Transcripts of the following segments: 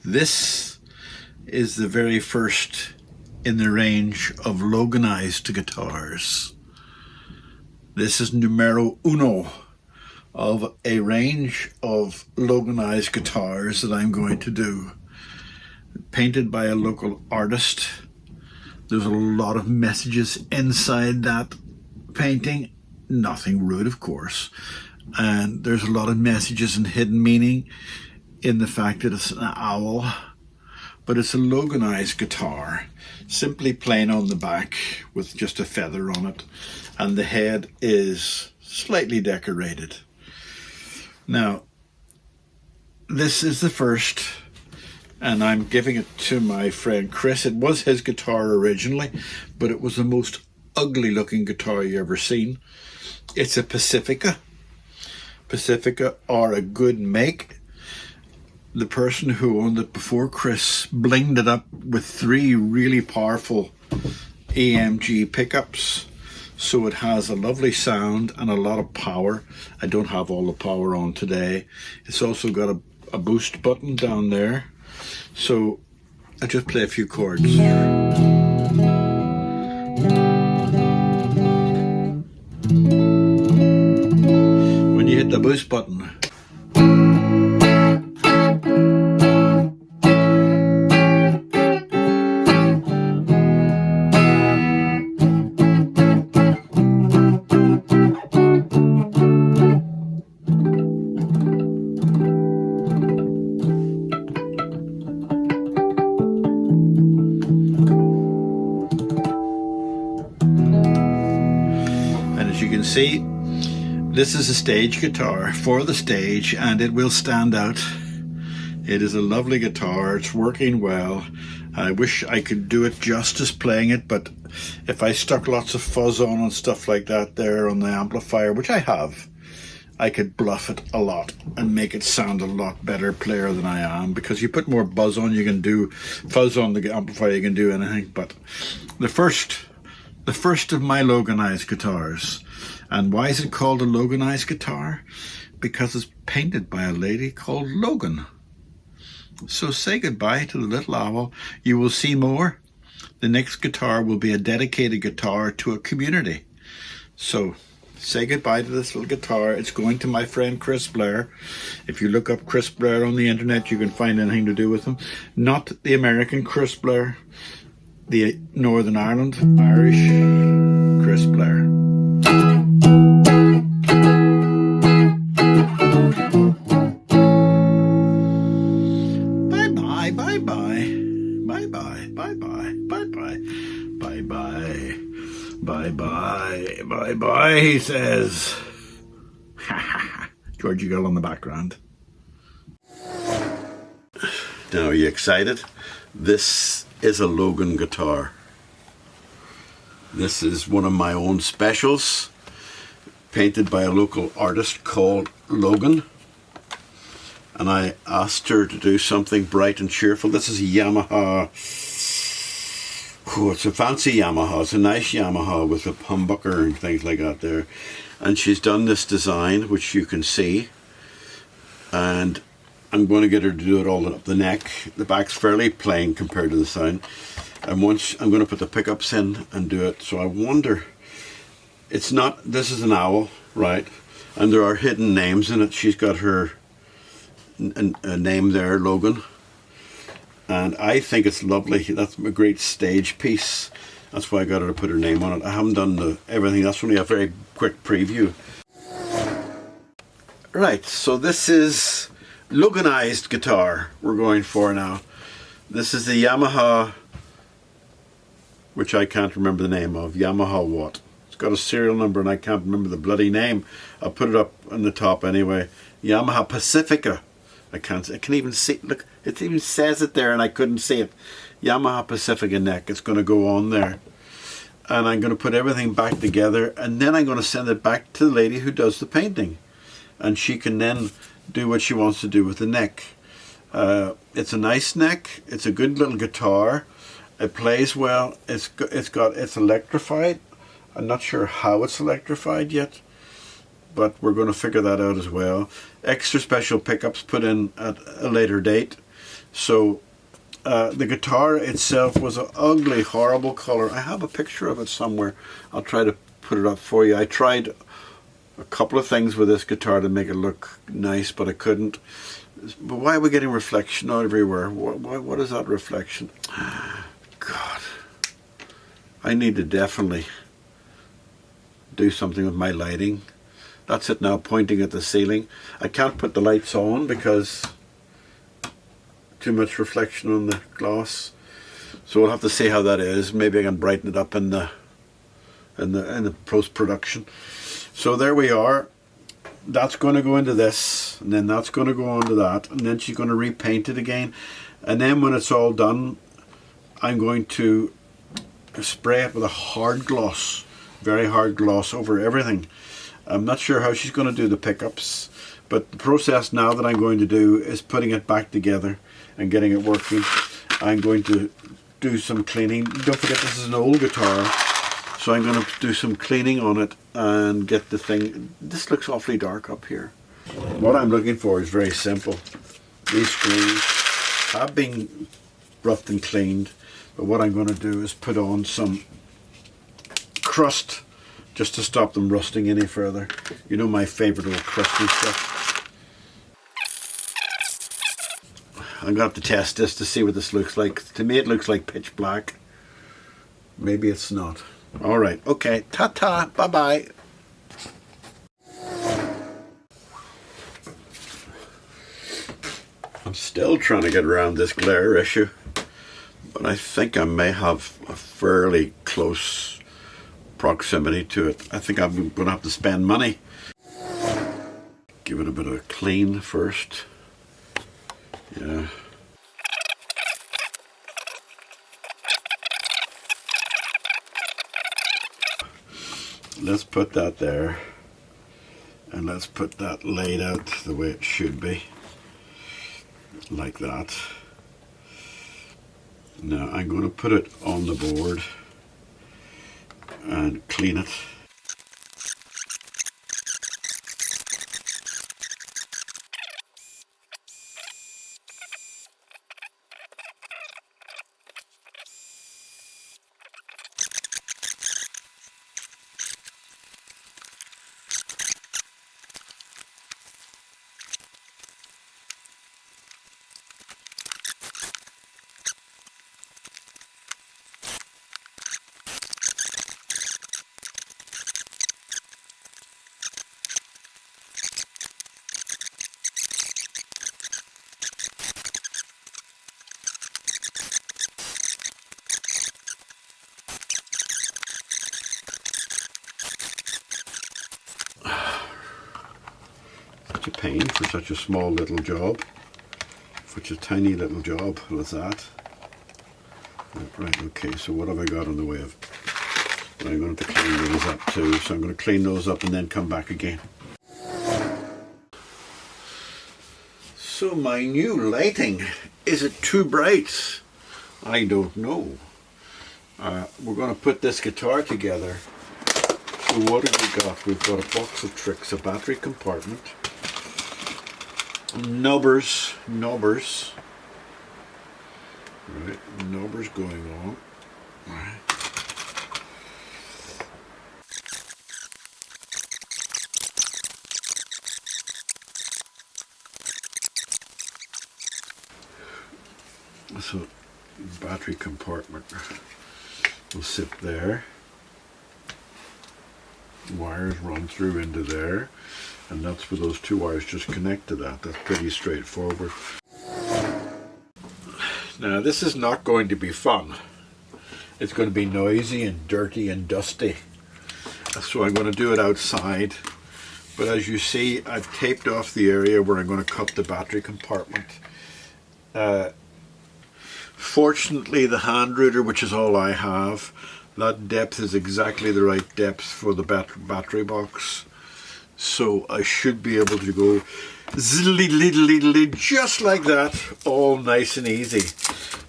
This is the very first in the range of Loganized guitars. This is numero uno of a range of Loganized guitars that I'm going to do. Painted by a local artist. There's a lot of messages inside that painting. Nothing rude, of course. And there's a lot of messages and hidden meaning in the fact that it's an owl. But it's a Loganized guitar, simply plain on the back with just a feather on it, and the head is slightly decorated. Now, this is the first, and I'm giving it to my friend Chris. It was his guitar originally, but it was the most ugly looking guitar you ever seen. It's a Pacifica. Pacifica are a good make. The person who owned it before Chris blinged it up with 3 really powerful AMG pickups, so it has a lovely sound and a lot of power. I don't have all the power on today. It's also got a boost button down there, so I'll just play a few chords. When you hit the boost button, see, this is a stage guitar for the stage, and it will stand out. It is a lovely guitar. It's working well. I wish I could do it justice playing it, but if I stuck lots of fuzz on and stuff like that there on the amplifier, which I have, I could bluff it a lot and make it sound a lot better player than I am, because you put more buzz on, you can do fuzz on the amplifier, you can do anything. But the first of my Loganized guitars. And why is it called a Loganized guitar? Because it's painted by a lady called Logan. So say goodbye to the little owl. You will see more. The next guitar will be a dedicated guitar to a community. So say goodbye to this little guitar. It's going to my friend Chris Blair. If you look up Chris Blair on the internet, you can find anything to do with him. Not the American Chris Blair, the Northern Ireland, Irish Chris Blair. Bye-bye, bye-bye, bye-bye, bye-bye, bye-bye, bye-bye, bye-bye, bye-bye, he says. Georgie girl on the background. Now, are you excited? This is a Logan guitar. This is one of my own specials, painted by a local artist called Logan. And I asked her to do something bright and cheerful. This is a Yamaha. Oh, it's a fancy Yamaha. It's a nice Yamaha with a humbucker and things like that there. And she's done this design, which you can see. And I'm going to get her to do it all up the neck. The back's fairly plain compared to the sound. And once I'm going to put the pickups in and do it. So I wonder, it's not, this is an owl, right? And there are hidden names in it. She's got her a name there, Logan. And I think it's lovely. That's a great stage piece. That's why I got her to put her name on it. I haven't done everything. That's only a very quick preview. Right, so this is Loganized guitar we're going for now. This is the Yamaha, which I can't remember the name of. Yamaha what? It's got a serial number and I can't remember the bloody name. I'll put it up on the top anyway. Yamaha Pacifica. I can even see, look, it even says it there and I couldn't see it. Yamaha Pacifica neck. It's going to go on there. And I'm going to put everything back together, and then I'm going to send it back to the lady who does the painting. And she can then do what she wants to do with the neck. It's a nice neck. It's a good little guitar. It plays well. It's electrified. I'm not sure how it's electrified yet, but we're going to figure that out as well. Extra special pickups put in at a later date. So the guitar itself was an ugly, horrible color. I have a picture of it somewhere. I'll try to put it up for you. I tried a couple of things with this guitar to make it look nice, but I couldn't. But why are we getting reflection everywhere? What is that reflection? God. I need to definitely do something with my lighting. That's it now, pointing at the ceiling. I can't put the lights on because too much reflection on the glass. So we'll have to see how that is. Maybe I can brighten it up in the post-production. So there we are. That's going to go into this, and then that's going to go onto that, and then she's going to repaint it again. And then when it's all done, I'm going to spray it with a hard gloss, very hard gloss over everything. I'm not sure how she's going to do the pickups, but the process now that I'm going to do is putting it back together and getting it working. I'm going to do some cleaning. Don't forget, this is an old guitar, so I'm going to do some cleaning on it and get the thing. This looks awfully dark up here. What I'm looking for is very simple. These screws have been roughed and cleaned, but what I'm going to do is put on some crust just to stop them rusting any further. You know my favorite old crusty stuff. I'm going to have to test this to see what this looks like. To me it looks like pitch black. Maybe it's not. Alright, okay, ta-ta, bye-bye. I'm still trying to get around this glare issue, but I think I may have a fairly close proximity to it. I think I'm going to have to spend money. Give it a bit of a clean first. Yeah. Let's put that there, and let's put that laid out the way it should be, like that. Now I'm going to put it on the board and clean it. Such a pain for such a small little job, such a tiny little job as that. Right, okay, so what have I got in the way of? I'm going to have to clean those up too, so I'm going to clean those up and then come back again. So my new lighting, is it too bright? I don't know. We're going to put this guitar together. So what have we got? We've got a box of tricks, a battery compartment, knobbers, right, knobbers going on, right. So battery compartment will sit there. Wires run through into there, and that's where those two wires just connect to that. That's pretty straightforward. Now this is not going to be fun. It's going to be noisy and dirty and dusty. So I'm going to do it outside. But as you see, I've taped off the area where I'm going to cut the battery compartment. Fortunately, the hand router, which is all I have, that depth is exactly the right depth for the battery box. So I should be able to go just like that, all nice and easy.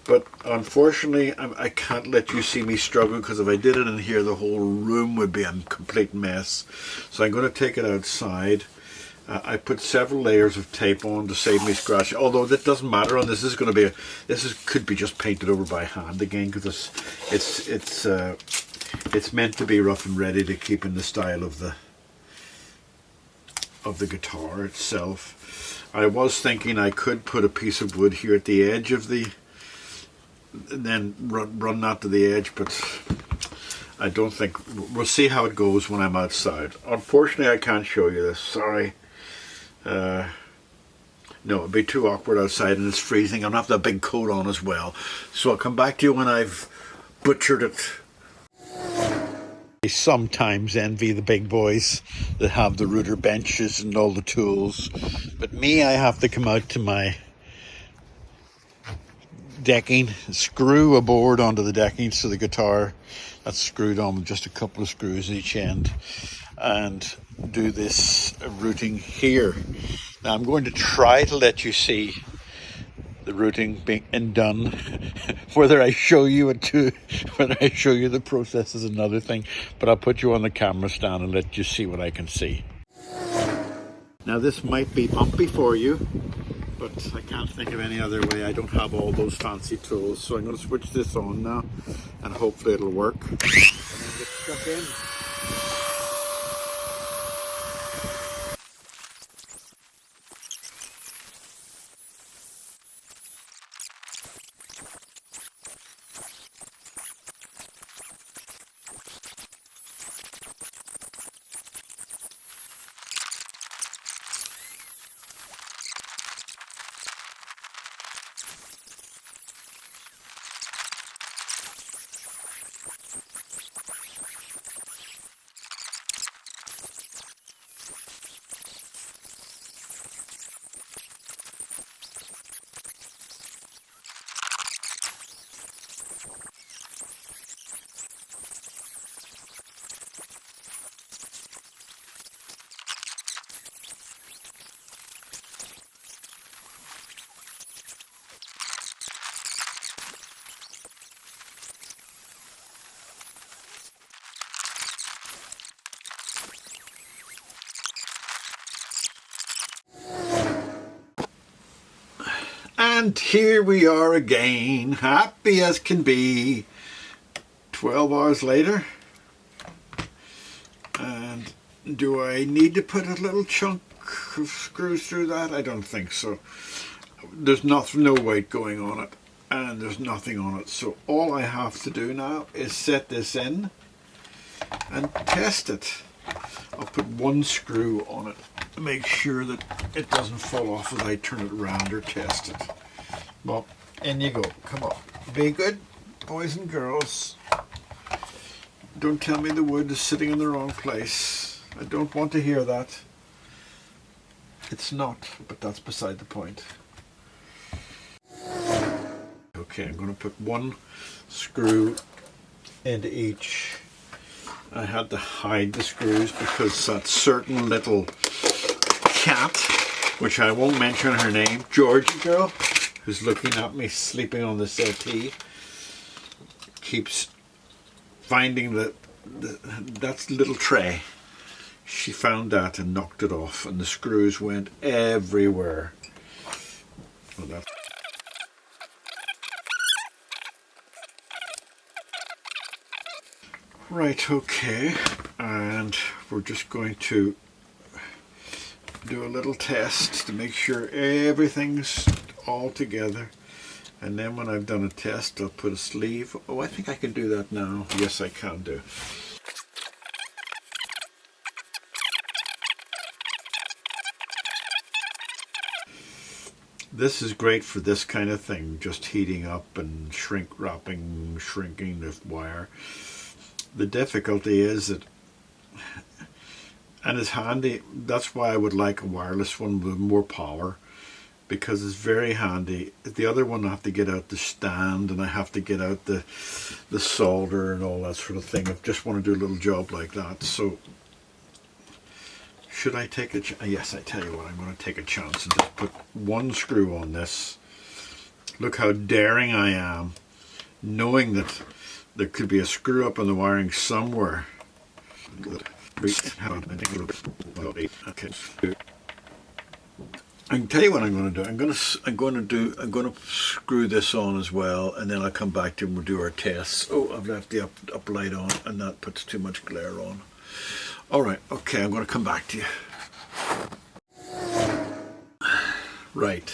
But unfortunately, I can't let you see me struggle, because if I did it in here, the whole room would be a complete mess. So I'm going to take it outside I put several layers of tape on to save me scratching, although that doesn't matter on this. This is going to be could be just painted over by hand again, because it's meant to be rough and ready to keep in the style of the guitar itself. I was thinking I could put a piece of wood here at the edge of and then run that to the edge, but I don't think. We'll see how it goes when I'm outside. Unfortunately, I can't show you this. Sorry. No, it'd be too awkward outside and it's freezing. I'm gonna have that big coat on as well. So I'll come back to you when I've butchered it. I sometimes envy the big boys that have the router benches and all the tools. But me, I have to come out to my decking, screw a board onto the decking so the guitar that's screwed on with just a couple of screws at each end, and do this routing here. Now I'm going to try to let you see the routing being done. Whether I show you whether I show you the process is another thing, but I'll put you on the camera stand and let you see what I can see. Now this might be bumpy for you, but I can't think of any other way. I don't have all those fancy tools, so I'm going to switch this on now and hopefully it'll work. And then get stuck in. And here we are again, happy as can be, 12 hours later. And do I need to put a little chunk of screws through that? I don't think so. There's no weight going on it, and there's nothing on it. So all I have to do now is set this in and test it. I'll put one screw on it to make sure that it doesn't fall off as I turn it around or test it. Well, in you go. Come on. Be good, boys and girls. Don't tell me the wood is sitting in the wrong place. I don't want to hear that. It's not, but that's beside the point. Okay, I'm going to put one screw into each. I had to hide the screws because that certain little cat, which I won't mention her name, Georgie girl, who's looking at me sleeping on the settee, keeps finding that little tray. She found that and knocked it off, and the screws went everywhere. Well, that's right, okay, and we're just going to do a little test to make sure everything's all together, and then when I've done a test I'll put a sleeve. Oh, I think I can do that now. Yes, I can do. This is great for this kind of thing, just heating up and shrinking the wire. The difficulty is that, and it's handy, that's why I would like a wireless one with more power, because it's very handy. The other one I have to get out the stand, and I have to get out the solder and all that sort of thing. I just want to do a little job like that. So should I take a yes, I tell you what, I'm going to take a chance and just put one screw on this. Look how daring I am, knowing that there could be a screw up in the wiring somewhere. Okay. I can tell you what I'm going to do. I'm going to screw this on as well, and then I'll come back to and we'll do our tests. Oh, I've left the up light on, and that puts too much glare on. All right, okay, I'm going to come back to you. Right,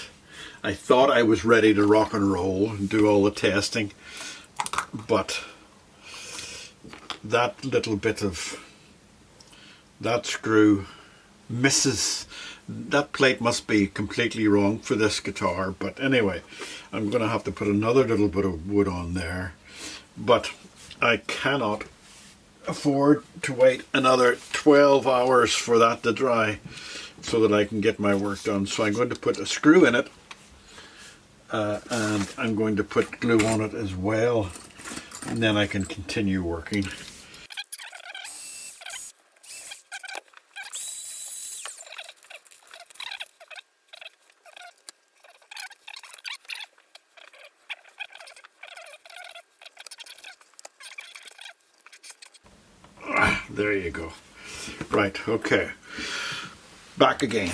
I thought I was ready to rock and roll and do all the testing, but that little bit of that screw misses. That plate must be completely wrong for this guitar, but anyway, I'm going to have to put another little bit of wood on there, but I cannot afford to wait another 12 hours for that to dry so that I can get my work done. So I'm going to put a screw in it, and I'm going to put glue on it as well, and then I can continue working. There you go. Right, okay. Back again.